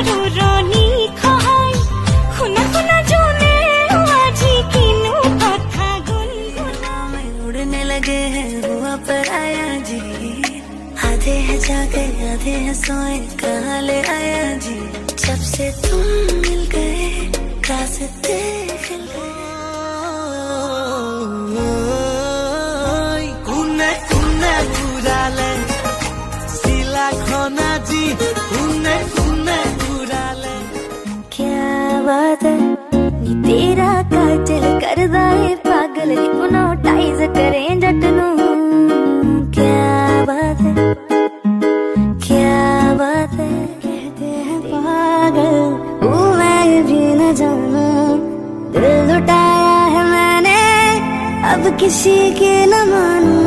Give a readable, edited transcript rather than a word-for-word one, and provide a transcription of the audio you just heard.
रो रोनी खहाई खुना खुना जोने आजी किनु कथा गुनगुना में उड़ने लगे हैं हुआ पर आया जी, आधे हैं जागे आधे हैं सोए कहाँ ले आया जी, जब से तुम मिल गए रास्ते खिल गए। कुने कुने कुराले सिला खोना जी, कुने कुने कुराले। क्या बात है नी तेरा कातिल करदा है पागल हिप्नोटाइज करें जट नू। क्या बात है क्या बात है, कहते हैं पागल वो मैं भी न जाना, दिल लुटाया है मैंने अब किसी की न मानू।